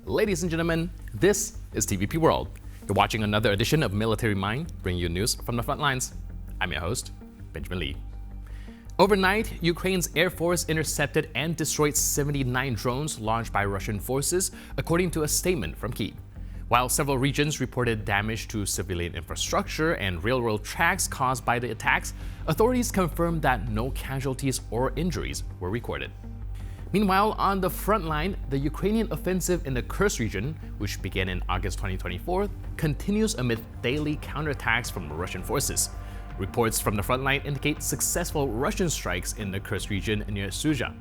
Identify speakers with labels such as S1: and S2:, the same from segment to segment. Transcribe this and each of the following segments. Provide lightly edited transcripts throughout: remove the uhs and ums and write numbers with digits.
S1: Ladies and gentlemen, this is TVP World. You're watching another edition of Military Mind, bringing you news from the front lines. I'm your host, Benjamin Lee. Overnight, Ukraine's Air Force intercepted and destroyed 79 drones launched by Russian forces, according to a statement from Kyiv. While several regions reported damage to civilian infrastructure and railroad tracks caused by the attacks, authorities confirmed that no casualties or injuries were recorded. Meanwhile, on the front line, the Ukrainian offensive in the Kursk region, which began in August 2024, continues amid daily counterattacks from Russian forces. Reports from the front line indicate successful Russian strikes in the Kursk region near Sudzha.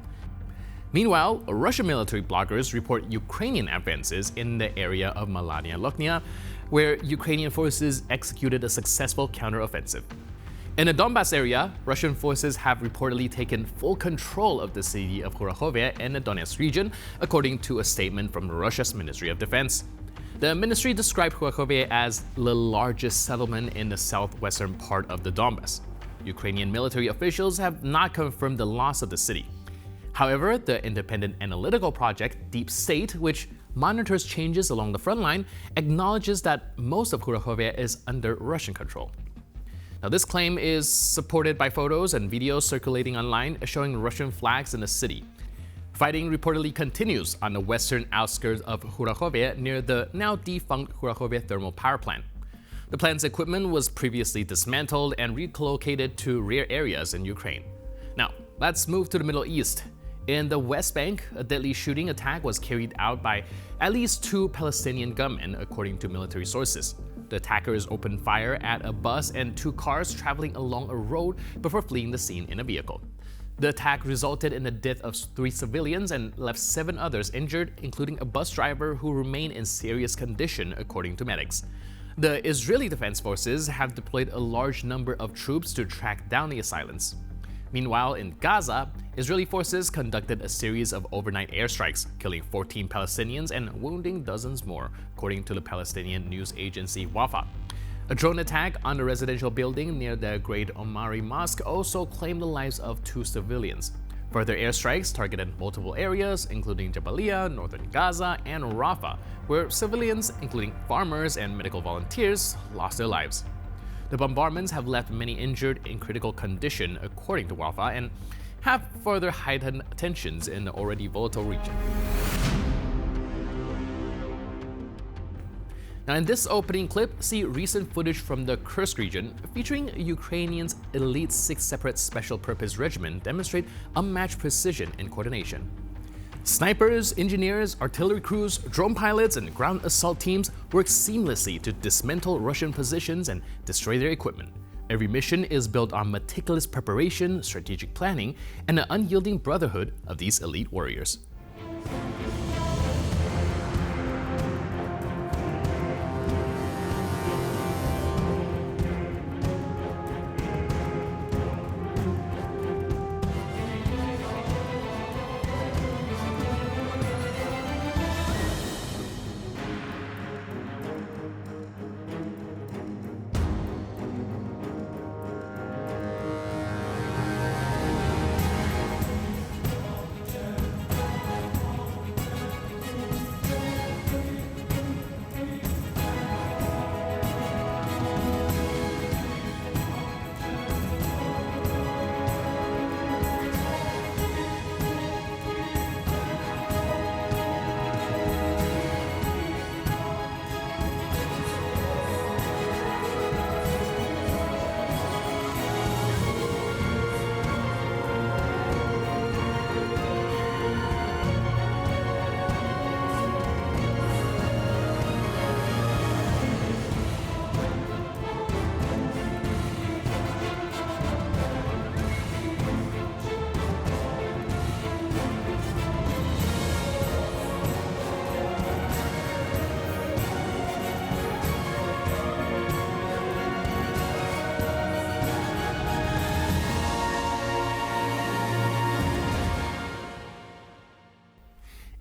S1: Meanwhile, Russian military bloggers report Ukrainian advances in the area of Malaya Luchnia, where Ukrainian forces executed a successful counteroffensive. In the Donbas area, Russian forces have reportedly taken full control of the city of Kharkiv in the Donetsk region, according to a statement from Russia's Ministry of Defense. The ministry described Kharkiv as the largest settlement in the southwestern part of the Donbas. Ukrainian military officials have not confirmed the loss of the city. However, the independent analytical project Deep State, which monitors changes along the front line, acknowledges that most of Kharkiv is under Russian control. Now, this claim is supported by photos and videos circulating online showing Russian flags in the city. Fighting reportedly continues on the western outskirts of Kharkiv near the now defunct Kharkiv thermal power plant. The plant's equipment was previously dismantled and relocated to rear areas in Ukraine. Now, let's move to the Middle East. In the West Bank, a deadly shooting attack was carried out by at least 2 Palestinian gunmen, according to military sources. The attackers opened fire at a bus and 2 cars traveling along a road before fleeing the scene in a vehicle. The attack resulted in the death of 3 civilians and left 7 others injured, including a bus driver who remained in serious condition, according to medics. The Israeli Defense Forces have deployed a large number of troops to track down the assailants. Meanwhile, in Gaza, Israeli forces conducted a series of overnight airstrikes, killing 14 Palestinians and wounding dozens more, according to the Palestinian news agency Wafa. A drone attack on a residential building near the Great Omari Mosque also claimed the lives of 2 civilians. Further airstrikes targeted multiple areas, including Jabalia, northern Gaza, and Rafah, where civilians, including farmers and medical volunteers, lost their lives. The bombardments have left many injured in critical condition, according to Wafa, and have further heightened tensions in the already volatile region. Now, in this opening clip, see recent footage from the Kursk region featuring Ukrainians' elite 6 separate special purpose regiment demonstrate unmatched precision and coordination. Snipers, engineers, artillery crews, drone pilots, and ground assault teams work seamlessly to dismantle Russian positions and destroy their equipment. Every mission is built on meticulous preparation, strategic planning, and the unyielding brotherhood of these elite warriors.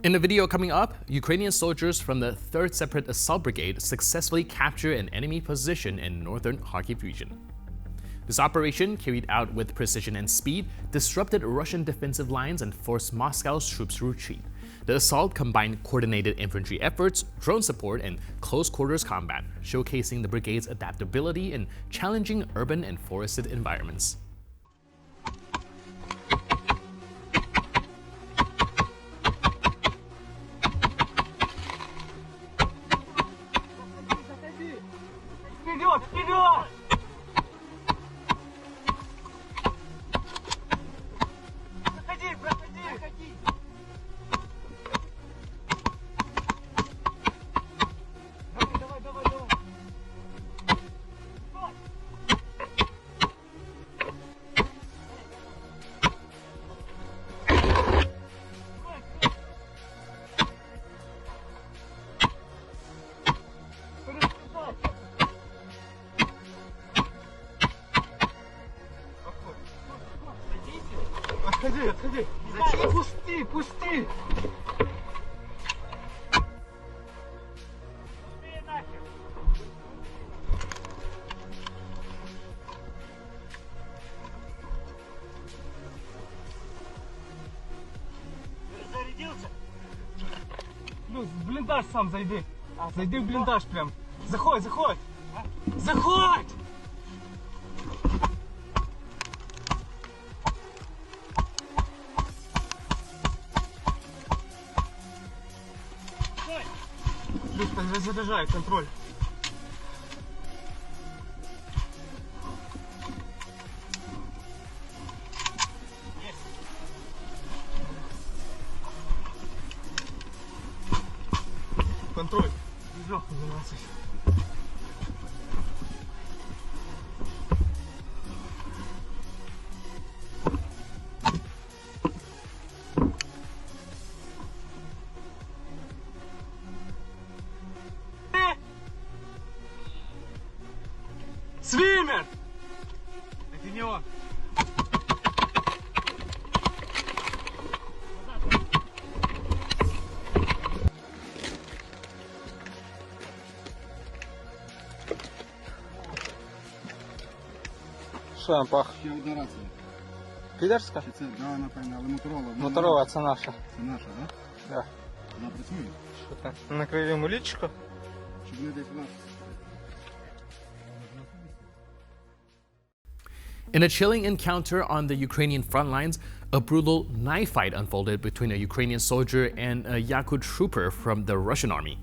S1: In the video coming up, Ukrainian soldiers from the 3rd Separate Assault Brigade successfully captured an enemy position in northern Kharkiv region. This operation, carried out with precision and speed, disrupted Russian defensive lines and forced Moscow's troops to retreat. The assault combined coordinated infantry efforts, drone support, and close-quarters combat, showcasing the brigade's adaptability in challenging urban and forested environments.
S2: Отходи. Зачем? Пусти.
S3: Зарядился?
S2: Ну, в блиндаж сам зайди. Зайди в блиндаж прям. Заходь. Заходь! Плюс разряжай, контроль. Контроль. 12. Свимер!
S3: Это не он.
S2: Що там пах?
S4: Ще одна рація.
S2: Підерська?
S4: Чи це, да, напевно, але моторова.
S2: Моторова, це наша.
S4: Це наша, так?
S2: Да.
S4: Вона працює?
S2: Що там? Накрив йому лічку.
S4: Щоб не десь у нас.
S1: In a chilling encounter on the Ukrainian front lines, a brutal knife fight unfolded between a Ukrainian soldier and a Yakut trooper from the Russian army.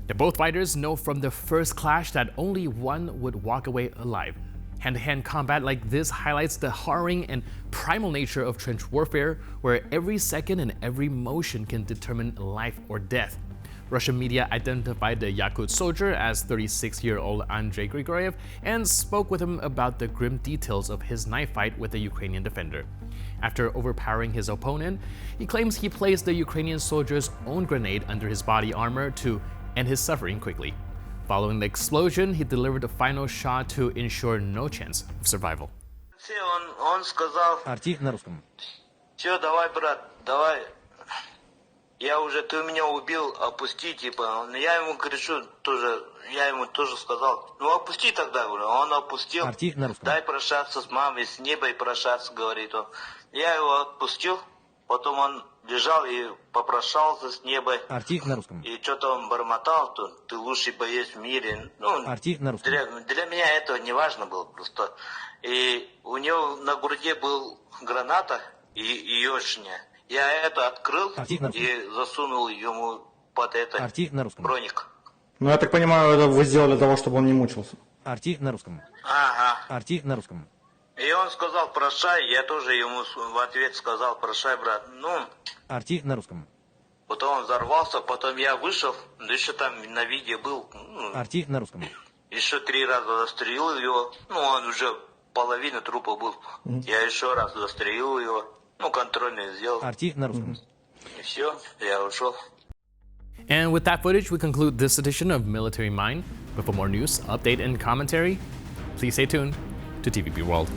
S1: Now, both fighters know from the first clash that only one would walk away alive. Hand-to-hand combat like this highlights the harrowing and primal nature of trench warfare, where every second and every motion can determine life or death. Russian media identified the Yakut soldier as 36-year-old Andrey Grigoryev and spoke with him about the grim details of his knife fight with the Ukrainian defender. After overpowering his opponent, he claims he placed the Ukrainian soldier's own grenade under his body armor to end his suffering quickly. Following the explosion, he delivered a final shot to ensure no chance of survival.
S3: Он сказал,
S5: Артик на русском.
S3: все, давай, брат, давай. Ты меня убил, опусти, типа. Я ему кричу тоже, я ему тоже сказал, ну опусти тогда, говорю. Он опустил,
S5: Артик на русском.
S3: дай прощаться с мамой, с небой прощаться, говорит он. Я его отпустил, потом он лежал и попрощался с небой.
S5: Артик на русском.
S3: И что-то он бормотал, то ты лучший боец в мире. Ну,
S5: Артик на русском.
S3: для меня это не важно было просто. И у него на груди был граната и ёшня. Я это открыл и засунул ему под это
S5: Артик на русском.
S3: броник.
S2: Ну, я так понимаю, это вы сделали для того, чтобы он не мучился.
S5: Артик на русском.
S3: Ага.
S5: Артик на русском.
S3: И он сказал, прощай, я тоже ему в ответ сказал, прощай, брат. Ну,
S5: Артик на русском.
S3: потом он взорвался, потом я вышел, да еще там на видео был,
S5: Артик на русском.
S3: еще 3 раза застрелил его, ну, он уже половина трупа был. Я еще раз застрелил его, ну, контрольный сделал.
S5: Артик на русском.
S3: И все, я ушел.
S1: And with that footage, we conclude this edition of Military Mind. But for more news, update, and commentary, please stay tuned to TVP World.